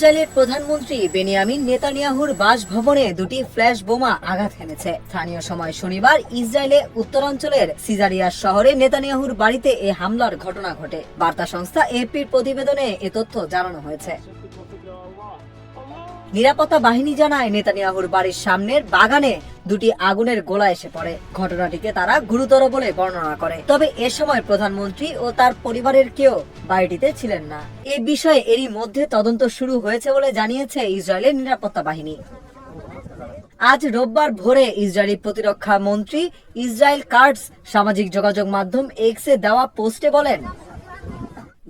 ইসরায়েলের প্রধানমন্ত্রী বেনিয়ামিন নেতানিয়াহুর বাসভবনে দুটি ফ্ল্যাশ বোমা আঘাত হেনেছে। স্থানীয় সময় শনিবার ইসরায়েলে উত্তরাঞ্চলের সিজারিয়া শহরে নেতানিয়াহুর বাড়িতে এ হামলার ঘটনা ঘটে। বার্তা সংস্থা এপির প্রতিবেদনে এ তথ্য জানানো হয়েছে। নিরাপত্তা বাহিনী জানায় নেতানিয়াহুর বাড়ির সামনের বাগানে দুটি আগুনের গোলা এসে পড়ে। ঘটনাটিকে তারা গুরুতর বলে বর্ণনা করে। তবে এ সময় প্রধানমন্ত্রী ও তার পরিবারের কেউ বাড়িটিতে ছিলেন না। এ বিষয়ে এরই মধ্যে তদন্ত শুরু হয়েছে বলে জানিয়েছে ইসরায়েলের নিরাপত্তা বাহিনী। আজ রোববার ভোরে ইসরায়েলি প্রতিরক্ষা মন্ত্রী ইসরায়েল কাটজ সামাজিক যোগাযোগ মাধ্যম এক্সে দেওয়া পোস্টে বলেন,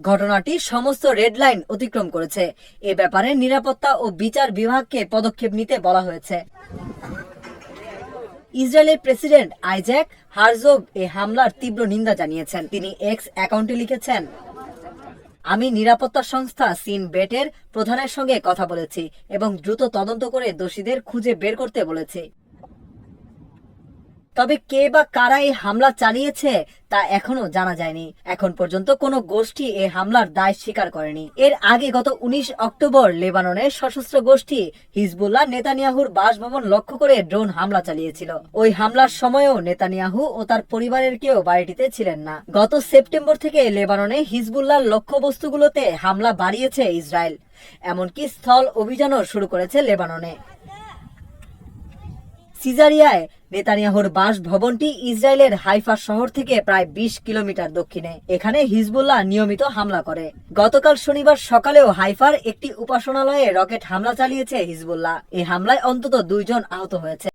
ঘটনাটি সমস্ত রেড লাইন অতিক্রম করেছে। এ ব্যাপারে নিরাপত্তা ও বিচার বিভাগকে পদক্ষেপ নিতে বলা হয়েছে। ইসরায়েলের প্রেসিডেন্ট আইজ্যাক হারজোগ এ হামলার তীব্র নিন্দা জানিয়েছেন। তিনি এক্স অ্যাকাউন্টে লিখেছেন, আমি নিরাপত্তা সংস্থা সিন বেটের প্রধানের সঙ্গে কথা বলেছি এবং দ্রুত তদন্ত করে দোষীদের খুঁজে বের করতে বলেছি। তবে কে বা কারা এই হামলা চালিয়েছে তা এখনো জানা যায়নি। এখন পর্যন্ত কোনো গোষ্ঠী এ হামলার দায় স্বীকার করেনি। এর আগে গত 19 অক্টোবর লেবাননের সশস্ত্র গোষ্ঠী হিজবুল্লাহ নেতানিয়াহুর বাসভবন লক্ষ্য করে ড্রোন হামলা চালিয়েছিল। ওই হামলার সময়ও নেতানিয়াহু ও তার পরিবারের কেউ বাড়িটিতে ছিলেন না। গত সেপ্টেম্বর থেকে লেবাননে হিজবুল্লাহর লক্ষ্যবস্তুগুলোতে হামলা বাড়িয়েছে ইসরায়েল। এমনকি স্থল অভিযানও শুরু করেছে লেবাননে। সিজারিয়ায় নেতানিয়াহুর বাসভবনটি ইসরায়েলের হাইফা শহর থেকে প্রায় 20 কিলোমিটার দক্ষিণে। এখানে হিজবুল্লাহ নিয়মিত হামলা করে। গতকাল শনিবার সকালেও হাইফার একটি উপাসনালয়ে রকেট হামলা চালিয়েছে হিজবুল্লাহ। এই হামলায় অন্তত 2 জন আহত হয়েছে।